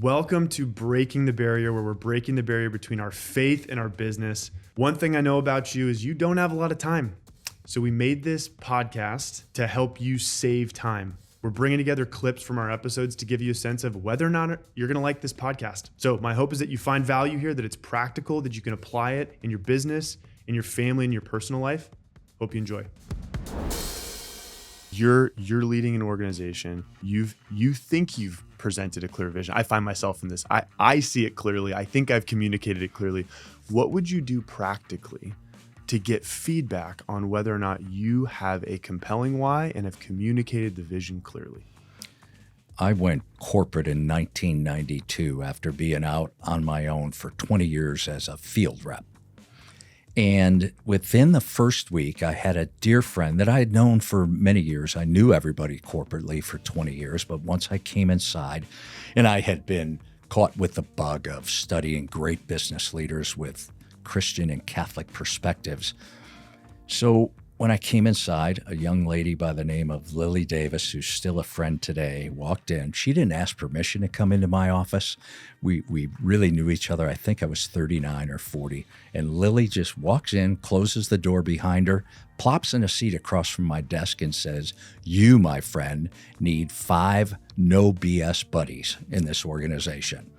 Welcome to Breaking the Barrier, where we're breaking the barrier between our faith and our business. One thing I know about you is you don't have a lot of time. So we made this podcast to help you save time. We're bringing together clips from our episodes to give you a sense of whether or not you're going to like this podcast. So my hope is that you find value here, that it's practical, that you can apply it in your business, in your family, in your personal life. Hope you enjoy. You're leading an organization. You think you've presented a clear vision. I find myself in this. I see it clearly. I think I've communicated it clearly. What would you do practically to get feedback on whether or not you have a compelling why and have communicated the vision clearly? I went corporate in 1992 after being out on my own for 20 years as a field rep. And within the first week, I had a dear friend that I had known for many years. I knew everybody corporately for 20 years, but once I came inside, and I had been caught with the bug of studying great business leaders with Christian and Catholic perspectives. So when I came inside, a young lady by the name of Lily Davis, who's still a friend today, walked in. She didn't ask permission to come into my office. We really knew each other. I think I was 39 or 40. And Lily just walks in, closes the door behind her, plops in a seat across from my desk and says, "You, my friend, need 5 no BS buddies in this organization.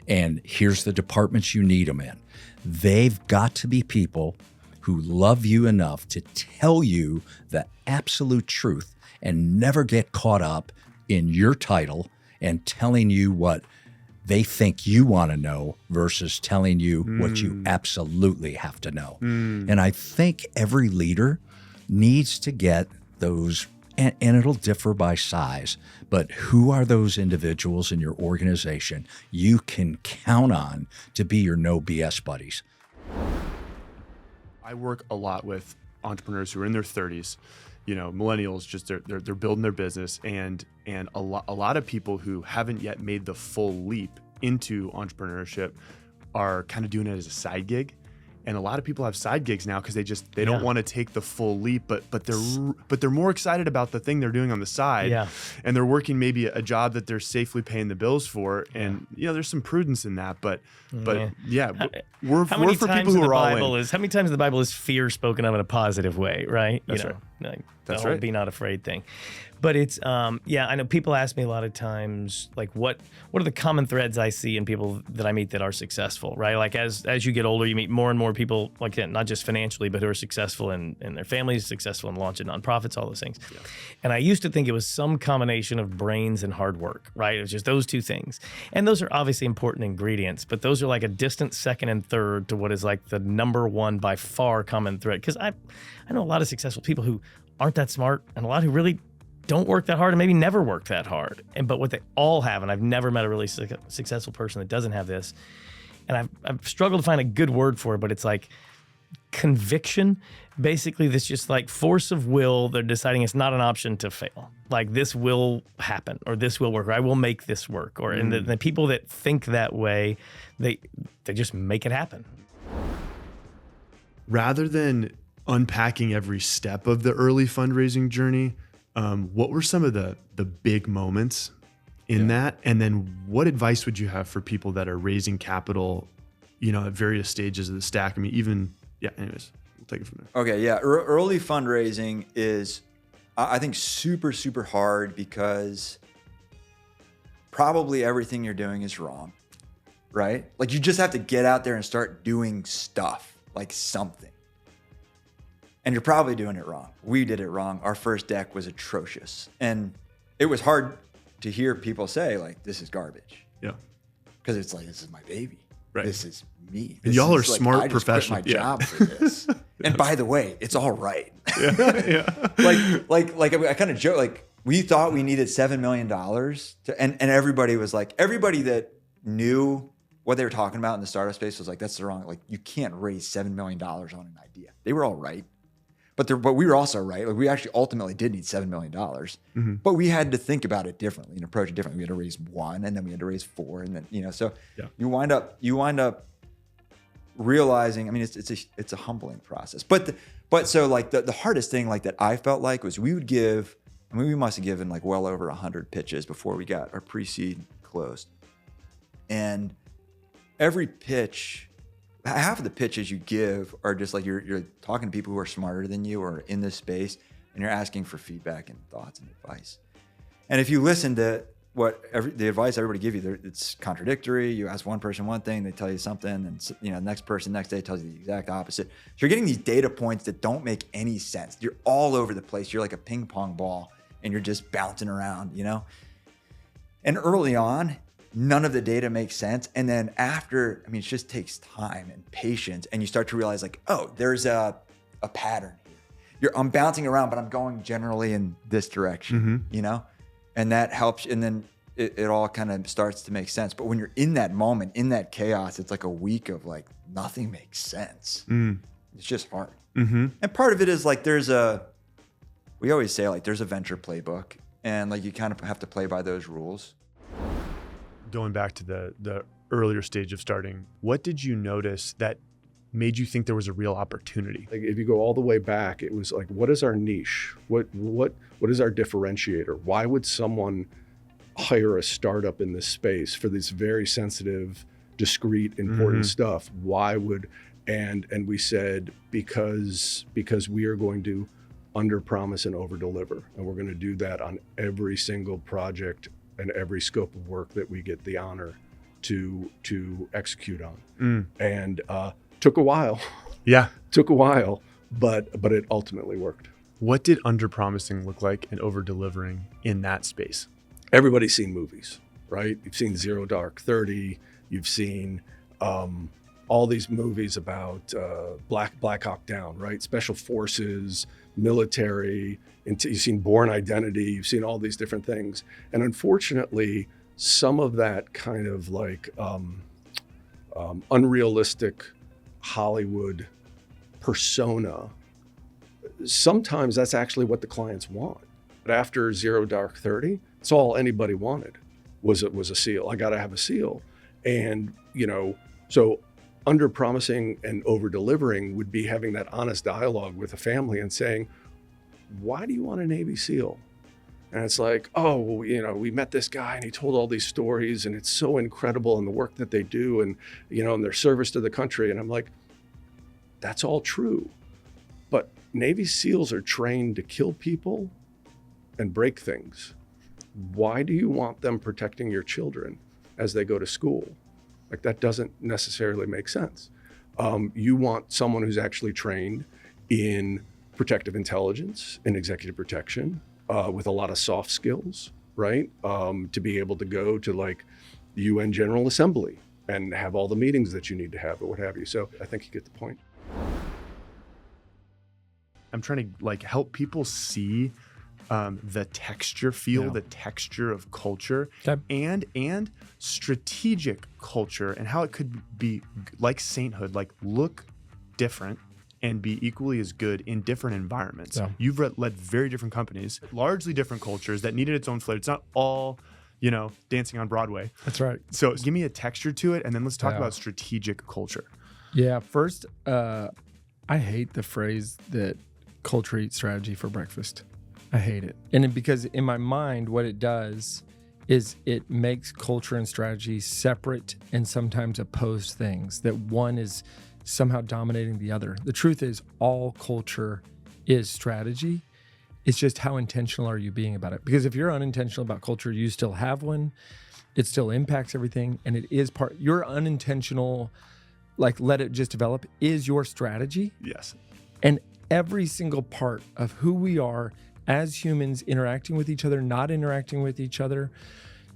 And here's the departments you need them in. They've got to be people who love you enough to tell you the absolute truth and never get caught up in your title and telling you what they think you want to know versus telling you what you absolutely have to know." And I think every leader needs to get those, and it'll differ by size, but who are those individuals in your organization you can count on to be your no BS buddies? I work a lot with entrepreneurs who are in their 30s, millennials, just they're building their business, and a lot of people who haven't yet made the full leap into entrepreneurship are kind of doing it as a side gig. And a lot of people have side gigs now because they don't want to take the full leap, but they're more excited about the thing they're doing on the side, and they're working maybe a job that they're safely paying the bills for, and there's some prudence in that, but we're for people who are all in. How many times in the Bible is fear spoken of in a positive way, right? That's right. Like That's the whole right. be not afraid thing. But it's, I know people ask me a lot of times, like, what are the common threads I see in people that I meet that are successful, right? Like, as you get older, you meet more and more people, like, not just financially, but who are successful in their families, successful in launching nonprofits, all those things. Yeah. And I used to think it was some combination of brains and hard work, right? It was just those two things. And those are obviously important ingredients, but those are like a distant second and third to what is like the number one by far common thread. Because I know a lot of successful people who aren't that smart, and a lot who really don't work that hard and maybe never work that hard. But what they all have, and I've never met a really successful person that doesn't have this, and I've struggled to find a good word for it, but it's like conviction. Basically, this just like force of will. They're deciding it's not an option to fail. Like, this will happen, or this will work, or I will make this work. Or and the people that think that way, they just make it happen. Rather than unpacking every step of the early fundraising journey, what were some of the big moments in that? And then what advice would you have for people that are raising capital, at various stages of the stack? I mean, anyways, we'll take it from there. Okay, yeah. Early fundraising is, I think, super, super hard because probably everything you're doing is wrong, right? Like, you just have to get out there and start doing stuff, like something. And you're probably doing it wrong. We did it wrong. Our first deck was atrocious. And it was hard to hear people say, like, this is garbage. Yeah. Because it's like, this is my baby. Right. This is me. And y'all are like, smart professionals. I just quit my job for this. And by the way, it's all right. Yeah. like I kind of joke, like, we thought we needed $7 million and everybody was like, everybody that knew what they were talking about in the startup space was like, that's the wrong, like, you can't raise $7 million on an idea. They were all right. But we were also right. Like, we actually ultimately did need $7 million, but we had to think about it differently and approach it differently. We had to raise 1, and then we had to raise 4, and then so you wind up realizing. I mean, it's a humbling process. But so like the hardest thing like that I felt like was we must have given like well over 100 pitches before we got our pre-seed closed. And every pitch, half of the pitches you give are just like you're talking to people who are smarter than you or in this space, and you're asking for feedback and thoughts and advice. And if you listen to the advice everybody give you, it's contradictory. You ask one person one thing, they tell you something, and the next person next day tells you the exact opposite. So you're getting these data points that don't make any sense. You're all over the place. You're like a ping pong ball, and you're just bouncing around, And early on, none of the data makes sense. And then after, it just takes time and patience, and you start to realize like, oh, there's a pattern here. I'm bouncing around, but I'm going generally in this direction, And that helps, and then it all kind of starts to make sense. But when you're in that moment, in that chaos, it's like a week of like nothing makes sense. It's just hard. And part of it is like we always say like there's a venture playbook, and like you kind of have to play by those rules. Going back to the earlier stage of starting, what did you notice that made you think there was a real opportunity? Like if you go all the way back, it was like, what is our niche? What is our differentiator? Why would someone hire a startup in this space for this very sensitive, discrete, important stuff? Why would, and we said, because we are going to underpromise and overdeliver. And we're going to do that on every single project and every scope of work that we get the honor to execute on. And took a while. Yeah. Took a while, but it ultimately worked. What did underpromising look like and over-delivering in that space? Everybody's seen movies, right? You've seen Zero Dark 30. You've seen all these movies about Black Hawk Down, right? Special forces, military. You've seen Born Identity. You've seen all these different things. And unfortunately, some of that kind of like unrealistic Hollywood persona, sometimes that's actually what the clients want. But after Zero Dark 30, it's all anybody wanted was a SEAL. I got to have a SEAL. And, so under promising and over delivering would be having that honest dialogue with a family and saying, why do you want a Navy SEAL? And it's like, oh, well, we met this guy and he told all these stories and it's so incredible in the work that they do and, and their service to the country. And I'm like, that's all true. But Navy SEALs are trained to kill people and break things. Why do you want them protecting your children as they go to school? Like that doesn't necessarily make sense. You want someone who's actually trained in protective intelligence and executive protection, with a lot of soft skills, right? To be able to go to like the UN General Assembly and have all the meetings that you need to have or what have you. So I think you get the point. I'm trying to like help people see the texture, the texture of culture, and strategic culture, and how it could be like sainthood, like look different and be equally as good in different environments. Yeah. You've led very different companies, largely different cultures that needed its own flavor. It's not all, dancing on Broadway. That's right. So give me a texture to it, and then let's talk about strategic culture. Yeah. First, I hate the phrase that culture eats strategy for breakfast. I hate it. And because in my mind, what it does is it makes culture and strategy separate and sometimes opposed things, that one is somehow dominating the other. The truth is all culture is strategy. It's just how intentional are you being about it? Because if you're unintentional about culture, you still have one. It still impacts everything. And it is your unintentional, like let it just develop, is your strategy. Yes. And every single part of who we are as humans, interacting with each other, not interacting with each other,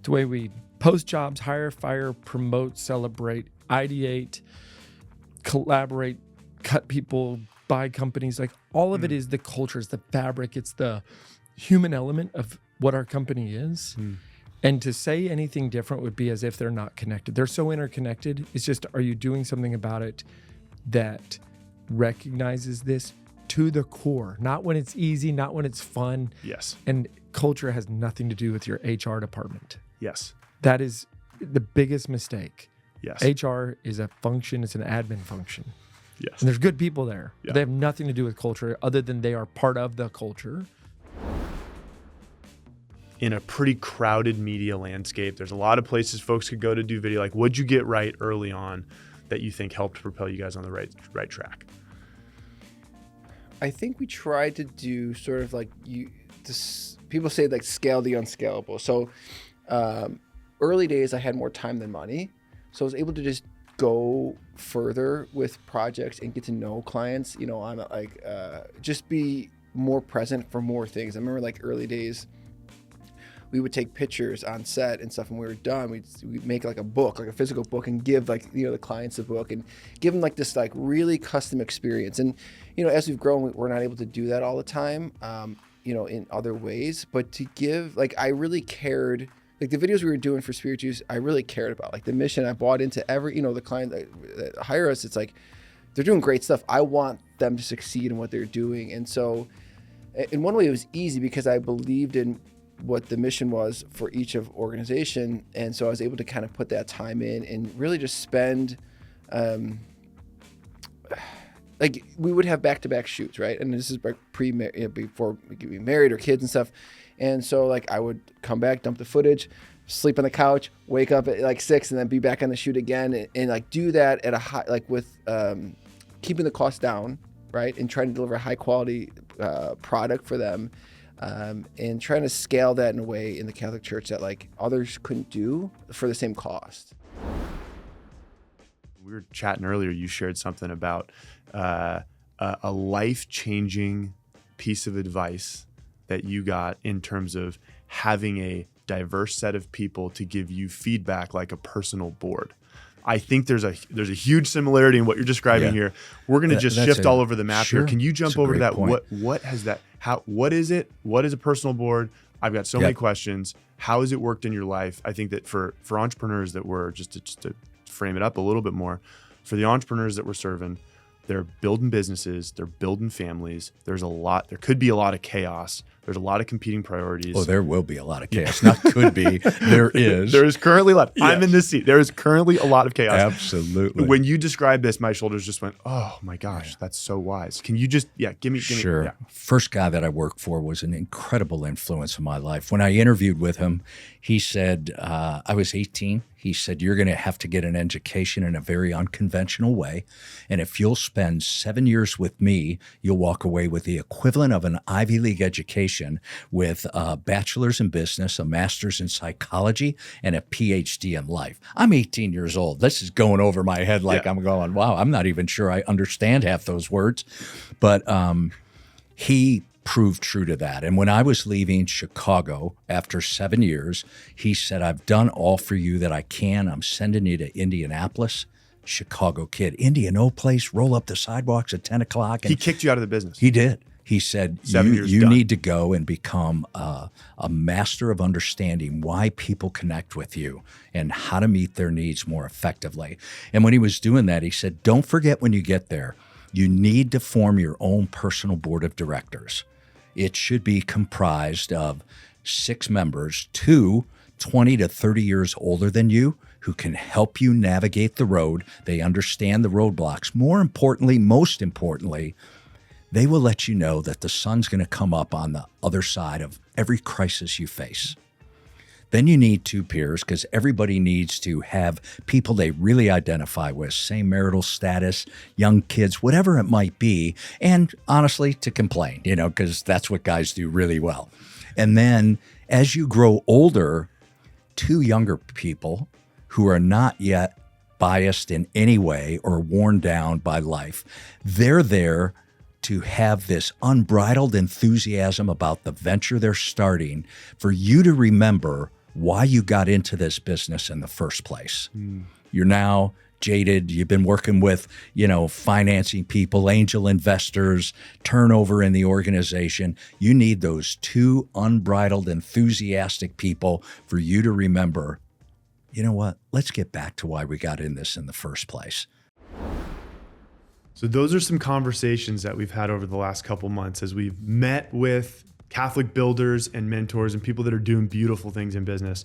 the way we post jobs, hire, fire, promote, celebrate, ideate, collaborate, cut people, buy companies, like all of it is the culture, it's the fabric, it's the human element of what our company is. And to say anything different would be as if they're not connected. They're so interconnected. It's just, are you doing something about it that recognizes this to the core? Not when it's easy, not when it's fun. Yes. And culture has nothing to do with your HR department. Yes. That is the biggest mistake. Yes. HR is a function, it's an admin function. Yes. And there's good people there. Yeah. They have nothing to do with culture other than they are part of the culture. in a pretty crowded media landscape. There's a lot of places folks could go to do video. Like, what'd you get right early on that you think helped propel you guys on the right track? I think we tried to do sort of like people say like scale the unscalable. So early days, I had more time than money. So I was able to just go further with projects and get to know clients, you know, on like just be more present for more things. I remember like early days, we would take pictures on set and stuff. When we were done, we'd make like a book, like a physical book, and give like, you know, the clients a book and give them like this like really custom experience. And, you know, as we've grown, we're not able to do that all the time, you know, in other ways. But to give, like, I really cared, like the videos we were doing for Spirit Juice, I really cared about, like the mission. I bought into every, you know, the client that hire us. It's like, they're doing great stuff. I want them to succeed in what they're doing. And so in one way it was easy because I believed in what the mission was for each of organization. And so I was able to kind of put that time in and really just spend, like we would have back-to-back shoots, right? And this is like before we get married or kids and stuff. And so like I would come back, dump the footage, sleep on the couch, wake up at like 6 and then be back on the shoot again and like do that at a high, like with keeping the cost down, right? And trying to deliver a high quality product for them. And trying to scale that in a way in the Catholic Church that like others couldn't do for the same cost. We were chatting earlier, you shared something about a life-changing piece of advice that you got in terms of having a diverse set of people to give you feedback like a personal board. I think there's a huge similarity in what you're describing here. We're going to just shift all over the map here. Can you jump over to that? Point. What has that? What is it? What is a personal board? I've got so many questions. How has it worked in your life? I think that for entrepreneurs that we're just to frame it up a little bit more, for the entrepreneurs that we're serving, they're building businesses, they're building families. There could be a lot of chaos. There's a lot of competing priorities. Oh, there will be a lot of chaos. Not could be. There is. There is currently a lot. Yeah. I'm in this seat. There is currently a lot of chaos. Absolutely. When you described this, my shoulders just went, oh my gosh, that's so wise. Can you just, give me. Sure. Yeah. First guy that I worked for was an incredible influence in my life. When I interviewed with him, he said, I was 18. He said, you're going to have to get an education in a very unconventional way. And if you'll spend 7 years with me, you'll walk away with the equivalent of an Ivy League education with a bachelor's in business, a master's in psychology, and a PhD in life. I'm 18 years old. This is going over my head like I'm going, wow, I'm not even sure I understand half those words. But he proved true to that. And when I was leaving Chicago after 7 years, he said, I've done all for you that I can. I'm sending you to Indianapolis. Chicago kid. India, no place, roll up the sidewalks at 10 o'clock. And he kicked you out of the business. He did. He said, you need to go and become a master of understanding why people connect with you and how to meet their needs more effectively. And when he was doing that, he said, don't forget when you get there, you need to form your own personal board of directors. It should be comprised of 6 members, 2 20 to 30 years older than you, who can help you navigate the road. They understand the roadblocks. Most importantly, they will let you know that the sun's going to come up on the other side of every crisis you face. Then you need 2 peers, because everybody needs to have people they really identify with, same marital status, young kids, whatever it might be, and honestly, to complain, because that's what guys do really well. And then as you grow older, 2 younger people who are not yet biased in any way or worn down by life. They're there to have this unbridled enthusiasm about the venture they're starting for you to remember why you got into this business in the first place. You're now jaded. You've been working with, financing people, angel investors, turnover in the organization. You need those 2 unbridled, enthusiastic people for you to remember, you know what? Let's get back to why we got in this in the first place. So those are some conversations that we've had over the last couple months as we've met with Catholic builders and mentors and people that are doing beautiful things in business.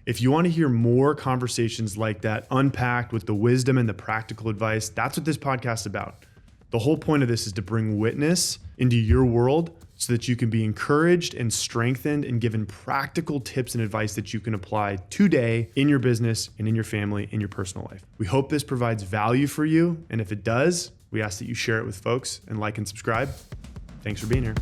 If you want to hear more conversations like that, unpacked with the wisdom and the practical advice, that's what this podcast is about. The whole point of this is to bring witness into your world so that you can be encouraged and strengthened and given practical tips and advice that you can apply today in your business and in your family, in your personal life. We hope this provides value for you. And if it does, we ask that you share it with folks and like and subscribe. Thanks for being here.